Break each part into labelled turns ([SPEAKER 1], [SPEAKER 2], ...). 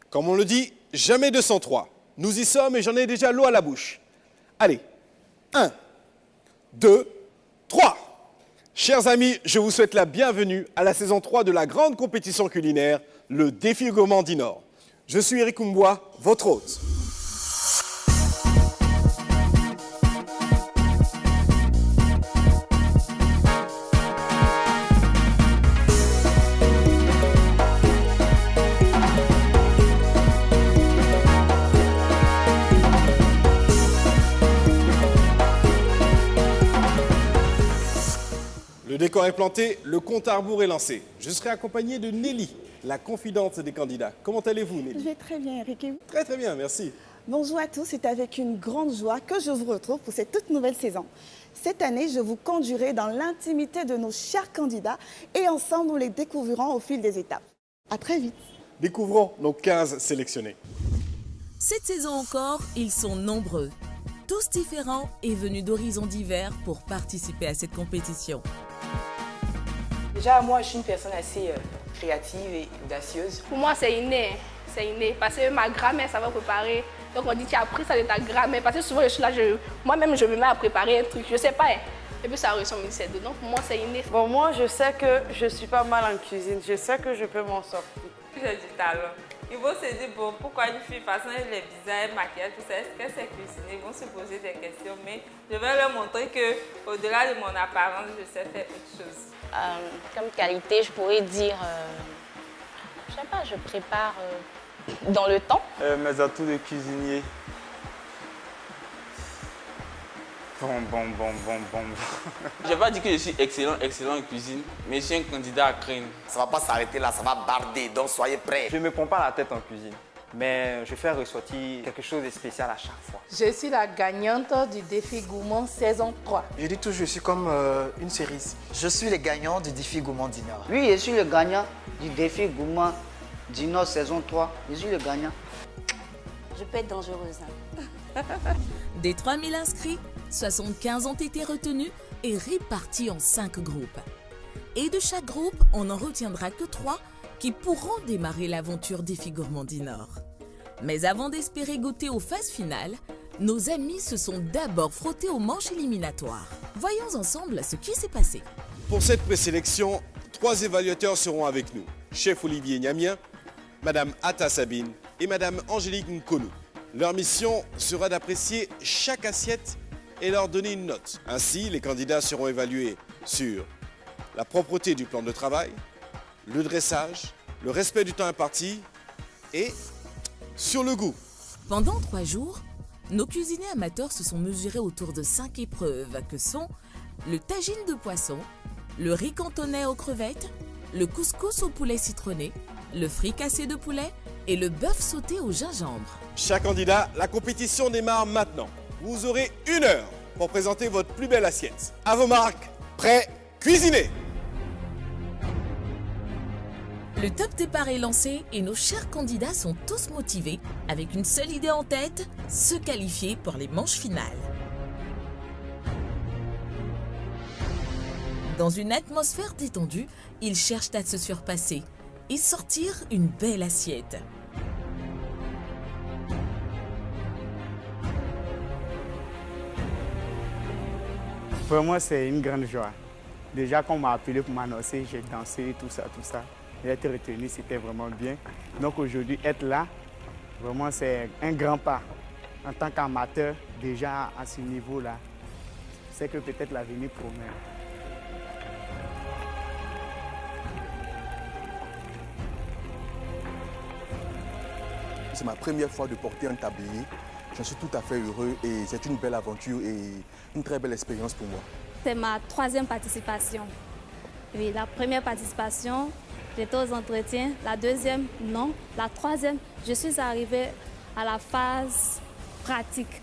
[SPEAKER 1] Comme on le dit, jamais 203. Nous y sommes et j'en ai déjà l'eau à la bouche. Allez, 1, 2, 3. Chers amis, je vous souhaite la bienvenue à la saison 3 de la grande compétition culinaire, le Défi Gourmand du Nord. Je suis Eric Umbois, votre hôte. Le décor est planté, le compte à rebours est lancé. Je serai accompagné de Nelly, la confidente des candidats. Comment allez-vous, Nelly?
[SPEAKER 2] Je vais très bien, Eric.
[SPEAKER 1] Très très bien, merci.
[SPEAKER 2] Bonjour à tous, c'est avec une grande joie que je vous retrouve pour cette toute nouvelle saison. Cette année, je vous conduirai dans l'intimité de nos chers candidats et ensemble, nous les découvrirons au fil des étapes. À très vite.
[SPEAKER 1] Découvrons nos 15 sélectionnés.
[SPEAKER 3] Cette saison encore, ils sont nombreux, tous différents et venus d'horizons divers pour participer à cette compétition.
[SPEAKER 4] Déjà, moi, je suis une personne assez créative et audacieuse.
[SPEAKER 5] Pour moi, c'est inné. C'est inné. Parce que ma grand-mère, ça va préparer. Donc, on dit, tu as appris ça de ta grand-mère. Parce que souvent, je suis là, moi-même, je me mets à préparer un truc. Je ne sais pas. Hein. Et puis, ça ressemble à ça. Donc, pour moi, c'est inné.
[SPEAKER 6] Bon, moi, je sais que je suis pas mal en cuisine. Je sais que je peux m'en sortir.
[SPEAKER 7] J'ai du talent. Ils vont se dire, bon, pourquoi une fille, façon, elle est bizarre, elle maquille, tout ça, est-ce qu'elle sait cuisiner? Ils vont se poser des questions, mais je vais leur montrer qu'au-delà de mon apparence, je sais faire autre chose.
[SPEAKER 8] Comme qualité, je pourrais dire, je sais pas, je prépare dans le temps.
[SPEAKER 9] Mes atouts de cuisinier. Bon.
[SPEAKER 10] Je vais pas dire que je suis excellent en cuisine, mais je suis un candidat à craindre.
[SPEAKER 11] Ça va pas s'arrêter là, ça va barder, donc soyez prêts.
[SPEAKER 9] Je ne me prends pas la tête en cuisine, mais je fais ressortir quelque chose de spécial à chaque fois.
[SPEAKER 4] Je suis la gagnante du Défi Gourmand saison 3.
[SPEAKER 12] Je dis toujours, je suis comme une cerise.
[SPEAKER 13] Je suis le gagnant du Défi Gourmand du Nord.
[SPEAKER 14] Oui, je suis le gagnant du Défi Gourmand du Nord saison 3. Je suis le gagnant.
[SPEAKER 15] Je peux être dangereuse. Hein.
[SPEAKER 3] Des 3000 inscrits, 75 ont été retenus et répartis en 5 groupes. Et de chaque groupe, on n'en retiendra que 3 qui pourront démarrer l'aventure Défi Gourmand du Nord. Mais avant d'espérer goûter aux phases finales, nos amis se sont d'abord frottés aux manches éliminatoires. Voyons ensemble ce qui s'est passé.
[SPEAKER 1] Pour cette présélection, 3 évaluateurs seront avec nous. Chef Olivier Niamien, Madame Atta Sabine et Madame Angélique Nkonou. Leur mission sera d'apprécier chaque assiette et leur donner une note. Ainsi, les candidats seront évalués sur la propreté du plan de travail, le dressage, le respect du temps imparti et sur le goût.
[SPEAKER 3] Pendant 3 jours, nos cuisiniers amateurs se sont mesurés autour de 5 épreuves que sont le tagine de poisson, le riz cantonais aux crevettes, le couscous au poulet citronné, le fricassé de poulet et le bœuf sauté au gingembre.
[SPEAKER 1] Chers candidats, la compétition démarre maintenant. Vous aurez 1 heure pour présenter votre plus belle assiette. À vos marques, prêts, cuisinez!
[SPEAKER 3] Le top départ est lancé et nos chers candidats sont tous motivés avec une seule idée en tête, se qualifier pour les manches finales. Dans une atmosphère détendue, ils cherchent à se surpasser et sortir une belle assiette.
[SPEAKER 9] Pour moi, c'est une grande joie. Déjà, quand on m'a appelé pour m'annoncer, j'ai dansé, tout ça. J'ai été retenu, c'était vraiment bien. Donc aujourd'hui, être là, vraiment, c'est un grand pas. En tant qu'amateur, déjà à ce niveau-là, c'est que peut-être l'avenir promet.
[SPEAKER 16] C'est ma première fois de porter un tablier. J'en suis tout à fait heureux et c'est une belle aventure et une très belle expérience pour moi.
[SPEAKER 17] C'est ma 3e participation. Oui, la première participation, j'étais aux entretiens. La 2e, non. La 3e, je suis arrivée à la phase pratique.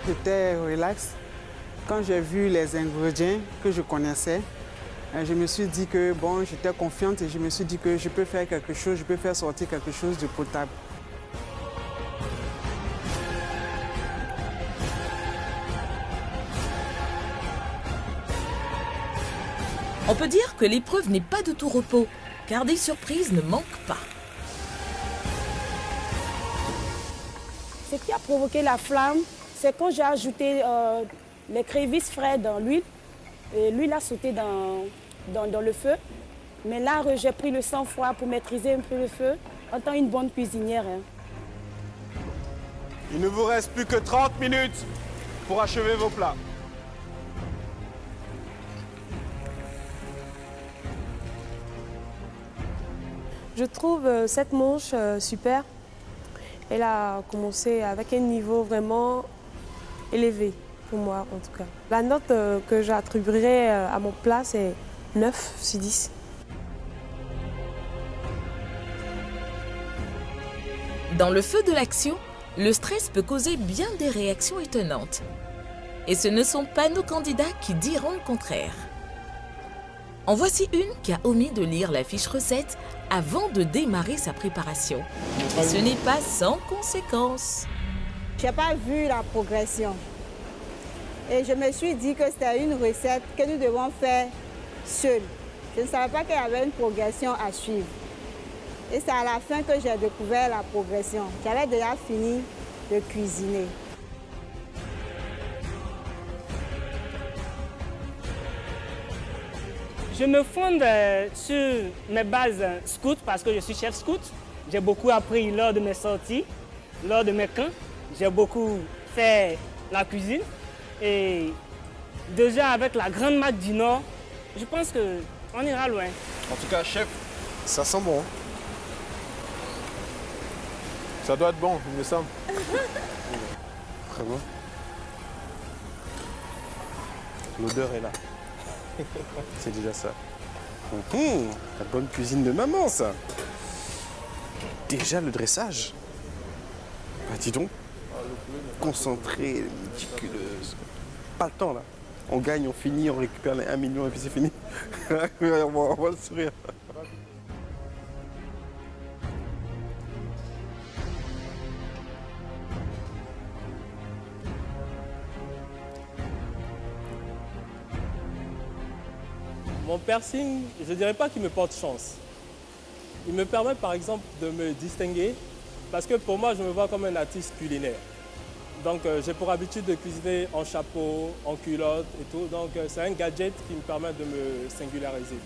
[SPEAKER 18] J'étais relax. Quand j'ai vu les ingrédients que je connaissais, je me suis dit que bon, j'étais confiante et je me suis dit que je peux faire quelque chose, je peux faire sortir quelque chose de potable.
[SPEAKER 3] On peut dire que l'épreuve n'est pas de tout repos, car des surprises ne manquent pas.
[SPEAKER 19] Ce qui a provoqué la flamme, c'est quand j'ai ajouté l'écrevisse fraîche dans l'huile. Et l'huile a sauté dans le feu. Mais là, j'ai pris le sang-froid pour maîtriser un peu le feu, en tant qu'une bonne cuisinière.
[SPEAKER 1] Il ne vous reste plus que 30 minutes pour achever vos plats.
[SPEAKER 20] Je trouve cette manche super. Elle a commencé avec un niveau vraiment élevé, pour moi en tout cas. La note que j'attribuerais à mon plat, c'est 9 sur 10.
[SPEAKER 3] Dans le feu de l'action, le stress peut causer bien des réactions étonnantes. Et ce ne sont pas nos candidats qui diront le contraire. En voici une qui a omis de lire la fiche recette avant de démarrer sa préparation. Et ce n'est pas sans conséquence.
[SPEAKER 21] Je n'ai pas vu la progression. Et je me suis dit que c'était une recette que nous devons faire seuls. Je ne savais pas qu'il y avait une progression à suivre. Et c'est à la fin que j'ai découvert la progression. J'avais déjà fini de cuisiner.
[SPEAKER 22] Je me fonde sur mes bases scout parce que je suis chef scout. J'ai beaucoup appris lors de mes sorties, lors de mes camps. J'ai beaucoup fait la cuisine. Et déjà avec la grande marque du Nord, je pense qu'on ira loin.
[SPEAKER 1] En tout cas, chef, ça sent bon. Ça doit être bon, il me semble. Vraiment. L'odeur est là. C'est déjà ça. La bonne cuisine de maman, ça. Déjà le dressage. Bah dis donc. Concentré, méticuleuse. Pas le temps là. On gagne, on finit, on récupère les 1 million et puis c'est fini. On va le sourire.
[SPEAKER 23] Mon piercing, je ne dirais pas qu'il me porte chance. Il me permet par exemple de me distinguer parce que pour moi, je me vois comme un artiste culinaire. Donc j'ai pour habitude de cuisiner en chapeau, en culotte et tout. Donc c'est un gadget qui me permet de me singulariser.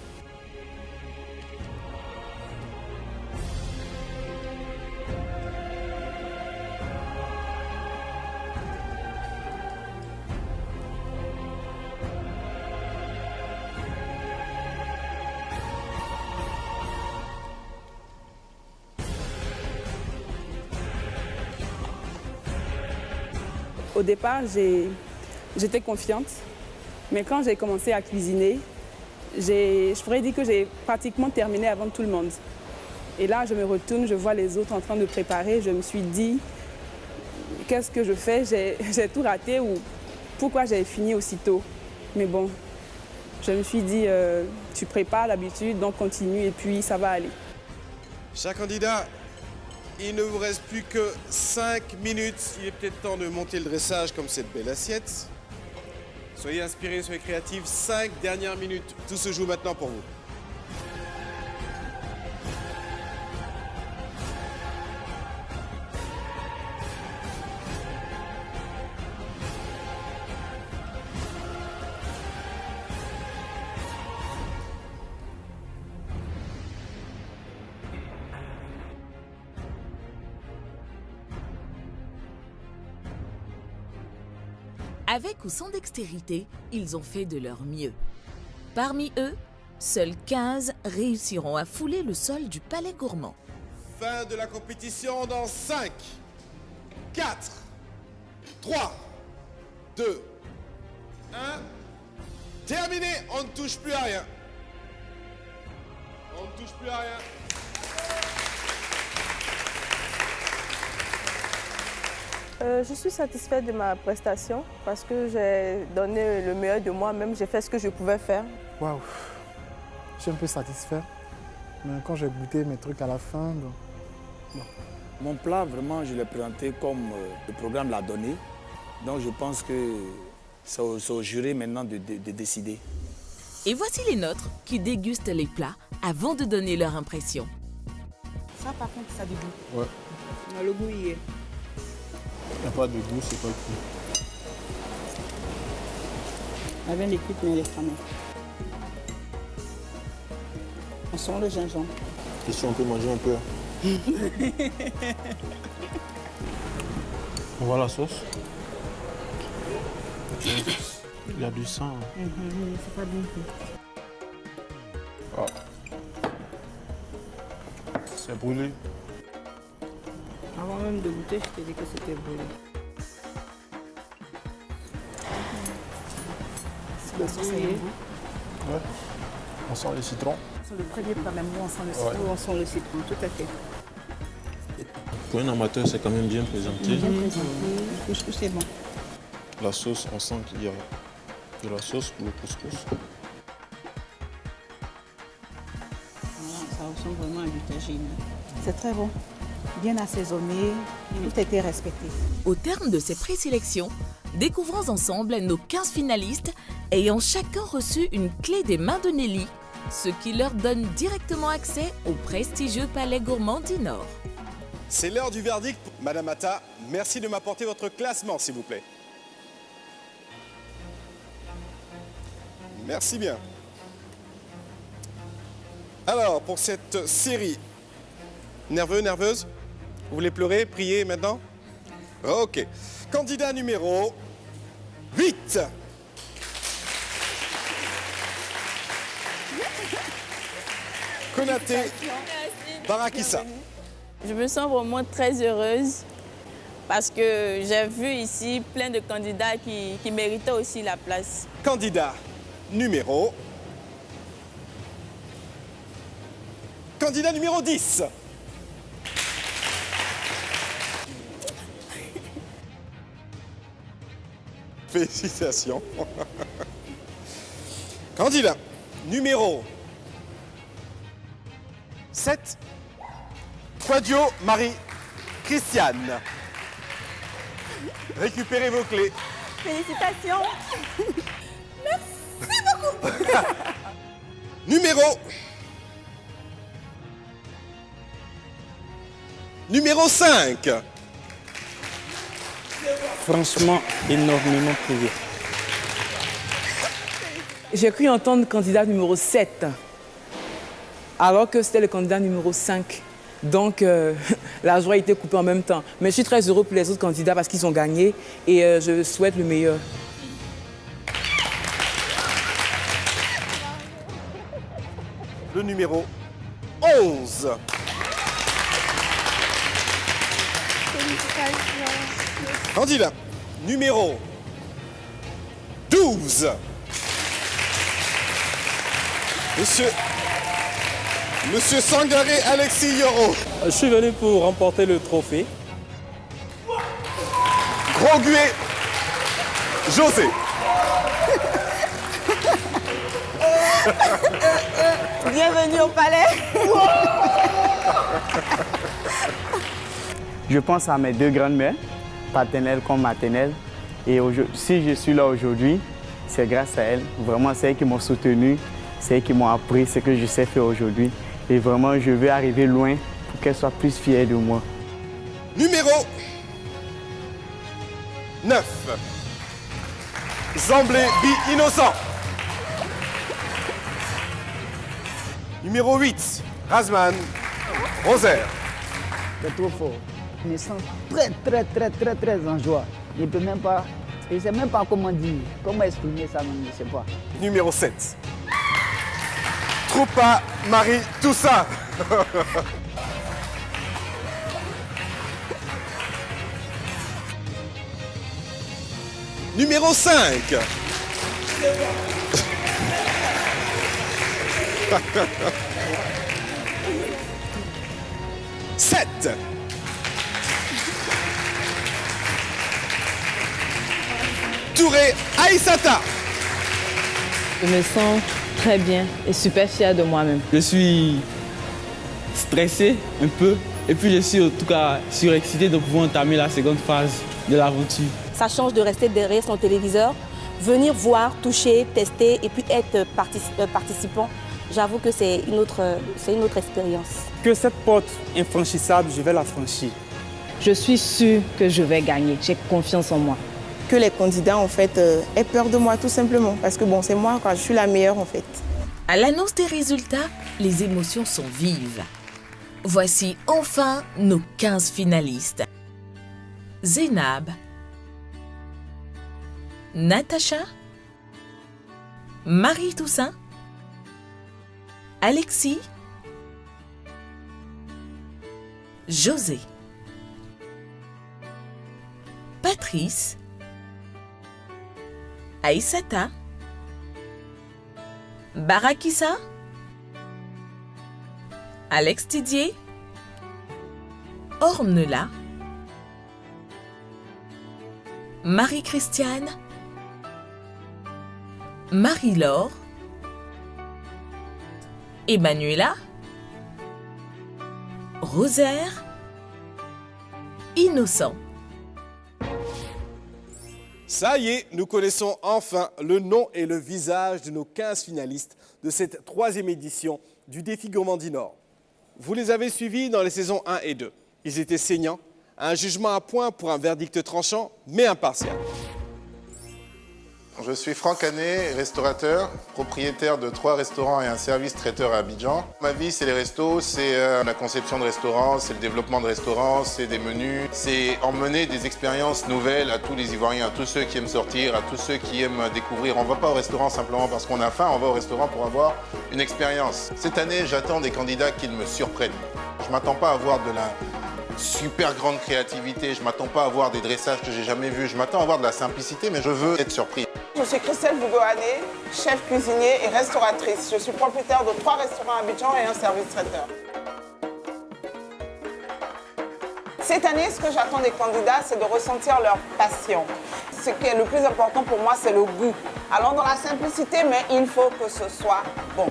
[SPEAKER 24] Au départ, j'étais confiante, mais quand j'ai commencé à cuisiner, je pourrais dire que j'ai pratiquement terminé avant tout le monde. Et là, je me retourne, je vois les autres en train de préparer, je me suis dit, qu'est-ce que je fais? J'ai tout raté ou pourquoi j'ai fini aussitôt? Mais bon, je me suis dit, tu prépares l'habitude, donc continue et puis ça va aller.
[SPEAKER 1] Chers candidats, il ne vous reste plus que 5 minutes. Il est peut-être temps de monter le dressage comme cette belle assiette. Soyez inspirés, soyez créatifs. 5 dernières minutes. Tout se joue maintenant pour vous.
[SPEAKER 3] Avec ou sans dextérité, ils ont fait de leur mieux. Parmi eux, seuls 15 réussiront à fouler le sol du palais gourmand.
[SPEAKER 1] Fin de la compétition dans 5, 4, 3, 2, 1. Terminé, on ne touche plus à rien. On ne touche plus à rien.
[SPEAKER 25] Je suis satisfaite de ma prestation parce que j'ai donné le meilleur de moi-même, j'ai fait ce que je pouvais faire.
[SPEAKER 12] Waouh, un peu satisfait. Mais quand j'ai goûté mes trucs à la fin, donc, bon.
[SPEAKER 2] Mon plat, vraiment, je l'ai présenté comme le programme l'a donné. Donc je pense que c'est au jury maintenant de décider.
[SPEAKER 3] Et voici les nôtres qui dégustent les plats avant de donner leur impression.
[SPEAKER 4] Ça, par contre, ça a du goût.
[SPEAKER 16] Ouais.
[SPEAKER 4] Le goût y est.
[SPEAKER 16] Il n'y a pas de goût, c'est pas le goût.
[SPEAKER 4] Elle vient les cuites, mais elle est cramée. On sent le gingembre.
[SPEAKER 16] Et si on peut manger un peu? On voit la sauce. Il y a du sang.
[SPEAKER 4] C'est pas bien fait.
[SPEAKER 16] Ah. C'est brûlé.
[SPEAKER 4] Avant même de goûter, je t'ai dit que c'était brûlé. La sauce, elle est bon.
[SPEAKER 16] Ouais. On sent le citron.
[SPEAKER 4] C'est le premier plat, même nous, on sent le citron, on sent le citron, tout à fait.
[SPEAKER 16] Pour un amateur, c'est quand même bien présenté.
[SPEAKER 4] Bien présenté, le couscous, c'est bon.
[SPEAKER 16] La sauce, on sent qu'il y a de la sauce pour le couscous.
[SPEAKER 4] Voilà, ça ressemble vraiment à du tagine. C'est très bon, bien assaisonné, tout a été respecté.
[SPEAKER 3] Au terme de ces présélections, découvrons ensemble nos 15 finalistes ayant chacun reçu une clé des mains de Nelly, ce qui leur donne directement accès au prestigieux Palais Gourmand du Nord.
[SPEAKER 1] C'est l'heure du verdict. Madame Atta, merci de m'apporter votre classement, s'il vous plaît. Merci bien. Alors, pour cette série, nerveux, nerveuse? Vous voulez pleurer, prier maintenant? Ok. Candidat numéro 8. Konaté Barakissa.
[SPEAKER 5] Je me sens vraiment très heureuse parce que j'ai vu ici plein de candidats qui méritaient aussi la place.
[SPEAKER 1] Candidat numéro 10. Félicitations. Candidat numéro 7. Quadio Marie-Christiane. Récupérez vos clés.
[SPEAKER 5] Félicitations. Merci beaucoup.
[SPEAKER 1] Numéro 5.
[SPEAKER 22] Franchement, énormément privé. J'ai cru entendre le candidat numéro 7, alors que c'était le candidat numéro 5. Donc, la joie a été coupée en même temps. Mais je suis très heureux pour les autres candidats parce qu'ils ont gagné et je souhaite le meilleur.
[SPEAKER 1] Le numéro 11. Candidat numéro 12. Monsieur Sangaré Alexis Yoro.
[SPEAKER 23] Je suis venu pour remporter le trophée.
[SPEAKER 1] Groguet José.
[SPEAKER 5] Bienvenue au palais.
[SPEAKER 9] Je pense à mes deux grandes-mères, paternelles comme maternelles. Et si je suis là aujourd'hui, c'est grâce à elles. Vraiment, c'est elles qui m'ont soutenu, c'est elles qui m'ont appris ce que je sais faire aujourd'hui. Et vraiment, je veux arriver loin pour qu'elles soient plus fières de moi.
[SPEAKER 1] Numéro 9. Zamblé Bi Innocent. Numéro 8. Razman Rosaire.
[SPEAKER 14] C'est trop fort. Je me sens très en joie. Je ne peux même pas, je ne sais même pas comment dire, comment exprimer ça, je ne sais pas.
[SPEAKER 1] Numéro 7. Troupa Marie Toussaint. Numéro 5. Sept. Touré Aïssata.
[SPEAKER 22] Je me sens
[SPEAKER 6] très bien et super fière de moi-même.
[SPEAKER 7] Je suis stressé un peu et puis je suis en tout cas surexcité de pouvoir entamer la seconde phase de l'aventure.
[SPEAKER 15] Ça change de rester derrière son téléviseur, venir voir, toucher, tester et puis être participant. J'avoue que c'est une autre expérience.
[SPEAKER 18] Que cette porte infranchissable, je vais la franchir.
[SPEAKER 6] Je suis sûre que je vais gagner. J'ai confiance en moi.
[SPEAKER 24] Que les candidats en fait aient peur de moi tout simplement parce que bon, c'est moi quand je suis la meilleure en fait.
[SPEAKER 3] À l'annonce des résultats, les émotions sont vives. Voici enfin nos 15 finalistes. Zénab, Natacha, Marie Toussaint, Alexis, José, Patrice, Aïssata, Barakissa, Alex Tidier, Ornella, Marie-Christiane, Marie-Laure, Emmanuela, Rosaire, Innocent.
[SPEAKER 1] Ça y est, nous connaissons enfin le nom et le visage de nos 15 finalistes de cette 3e édition du Défi Gourmandie Nord. Vous les avez suivis dans les saisons 1 et 2. Ils étaient saignants, un jugement à point pour un verdict tranchant, mais impartial.
[SPEAKER 8] Je suis Franck Hanet, restaurateur, propriétaire de 3 restaurants et un service traiteur à Abidjan. Ma vie, c'est les restos, c'est la conception de restaurants, c'est le développement de restaurants, c'est des menus, c'est emmener des expériences nouvelles à tous les Ivoiriens, à tous ceux qui aiment sortir, à tous ceux qui aiment découvrir. On ne va pas au restaurant simplement parce qu'on a faim, on va au restaurant pour avoir une expérience. Cette année, j'attends des candidats qui me surprennent. Je ne m'attends pas à avoir de la super grande créativité, je ne m'attends pas à avoir des dressages que j'ai jamais vus, je m'attends à avoir de la simplicité, mais je veux être surpris.
[SPEAKER 24] Je suis Christelle Bougohané, chef cuisinier et restauratrice. Je suis propriétaire de 3 restaurants à Abidjan et un service traiteur. Cette année, ce que j'attends des candidats, c'est de ressentir leur passion. Ce qui est le plus important pour moi, c'est le goût. Allons dans la simplicité, mais il faut que ce soit bon.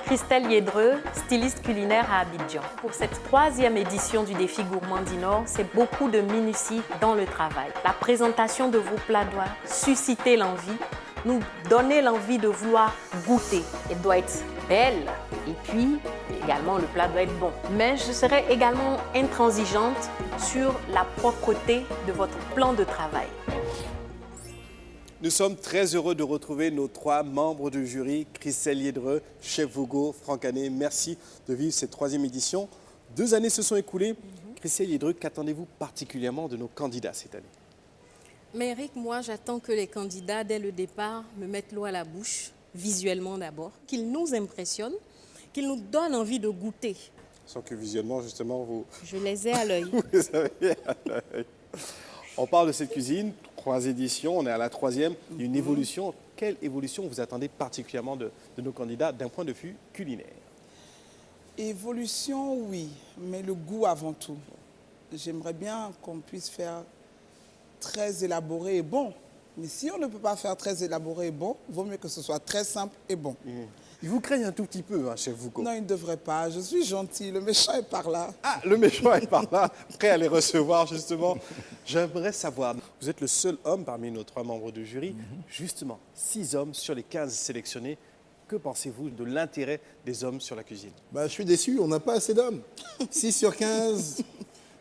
[SPEAKER 10] Christelle Yedreux, styliste culinaire à Abidjan. Pour cette 3e édition du Défi Gourmandie Nord, c'est beaucoup de minutie dans le travail. La présentation de vos plats doit susciter l'envie, nous donner l'envie de vouloir goûter. Elle doit être belle et puis également le plat doit être bon. Mais je serai également intransigeante sur la propreté de votre plan de travail.
[SPEAKER 1] Nous sommes très heureux de retrouver nos 3 membres du jury, Christelle Yedreux, chef Vogo, Franck Hanet. Merci de vivre cette 3e édition. 2 années se sont écoulées. Christelle Yedreux, qu'attendez-vous particulièrement de nos candidats cette année?
[SPEAKER 11] Mais Eric, moi j'attends que les candidats, dès le départ, me mettent l'eau à la bouche, visuellement d'abord, qu'ils nous impressionnent, qu'ils nous donnent envie de goûter.
[SPEAKER 1] Sans que visuellement, justement, vous...
[SPEAKER 11] Je les ai à l'œil.
[SPEAKER 1] Vous les avez à l'œil. On parle de cette cuisine, 3 éditions, on est à la 3e, une évolution. Quelle évolution vous attendez particulièrement de nos candidats d'un point de vue culinaire?
[SPEAKER 24] Évolution, oui, mais le goût avant tout. J'aimerais bien qu'on puisse faire très élaboré et bon. Mais si on ne peut pas faire très élaboré et bon, il vaut mieux que ce soit très simple et bon.
[SPEAKER 1] Il vous craignent un tout petit peu, hein, chef Vougo.
[SPEAKER 24] Non, il ne devrait pas. Je suis gentil. Le méchant est par là.
[SPEAKER 1] Ah, le méchant est par là, prêt à les recevoir, justement. J'aimerais savoir, vous êtes le seul homme parmi nos 3 membres du jury. Justement, 6 hommes sur les 15 sélectionnés. Que pensez-vous de l'intérêt des hommes sur la cuisine?
[SPEAKER 26] Je suis déçu, on n'a pas assez d'hommes. 6 sur 15.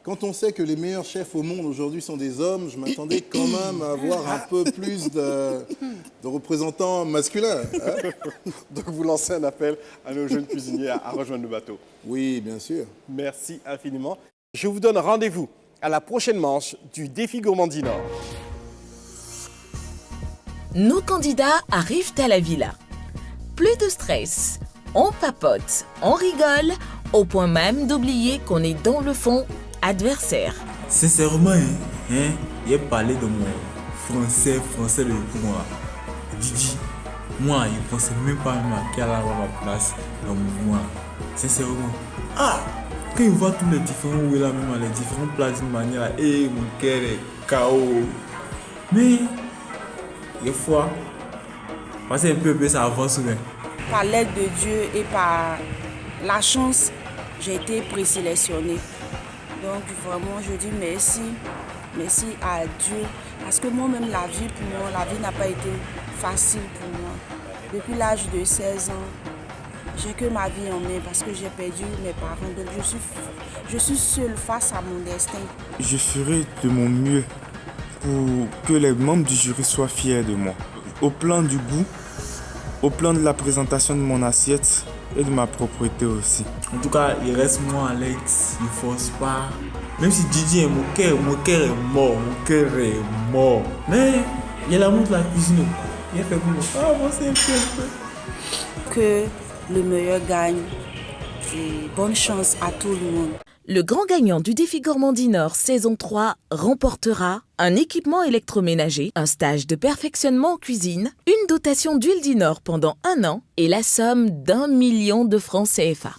[SPEAKER 26] Quand on sait que les meilleurs chefs au monde aujourd'hui sont des hommes, je m'attendais quand même à avoir un peu plus de représentants masculins. Hein.
[SPEAKER 1] Donc vous lancez un appel à nos jeunes cuisiniers à rejoindre le bateau.
[SPEAKER 26] Oui, bien sûr.
[SPEAKER 1] Merci infiniment. Je vous donne rendez-vous à la prochaine manche du Défi Gourmandie Nord.
[SPEAKER 3] Nos candidats arrivent à la villa. Plus de stress, on papote, on rigole, au point même d'oublier qu'on est dans le fond adversaire.
[SPEAKER 27] Sincèrement, il a parlé de mon français de moi. Didi, moi, je ne pensais même pas à quelle avoir ma place dans le mouvement. Sincèrement. Ah, quand je vois tous les différents où il a même les différents plats d'une manière, et mon cœur est KO. Mais, des fois, Parce que peu ça avance.
[SPEAKER 12] Par l'aide de Dieu et par la chance, j'ai été présélectionnée. Donc vraiment, je dis merci. Merci à Dieu. Parce que moi-même, la vie pour moi, la vie n'a pas été facile pour moi. Depuis l'âge de 16 ans, j'ai que ma vie en main parce que j'ai perdu mes parents. Donc je suis seule face à mon destin.
[SPEAKER 13] Je ferai de mon mieux pour que les membres du jury soient fiers de moi. Au plan du goût, au plan de la présentation de mon assiette et de ma propreté aussi.
[SPEAKER 27] En tout cas, il reste moi, Alex. Il ne force pas. Même si Didier, mon cœur est mort. Mais il y a l'amour de la cuisine. Il a fait comme ça. Ah, bon, c'est un peu.
[SPEAKER 12] Que le meilleur gagne et bonne chance à tout le monde.
[SPEAKER 3] Le grand gagnant du défi Gourmandinor saison 3 remportera un équipement électroménager, un stage de perfectionnement en cuisine, une dotation d'huile Dinor pendant 1 an et la somme d'1 million de francs CFA.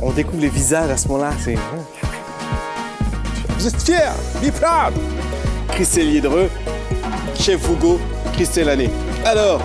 [SPEAKER 1] On découvre les visages à ce moment-là. Vous êtes fiers, be proud. Christelle Liedreux, chef Hugo, Christelle Lané. Alors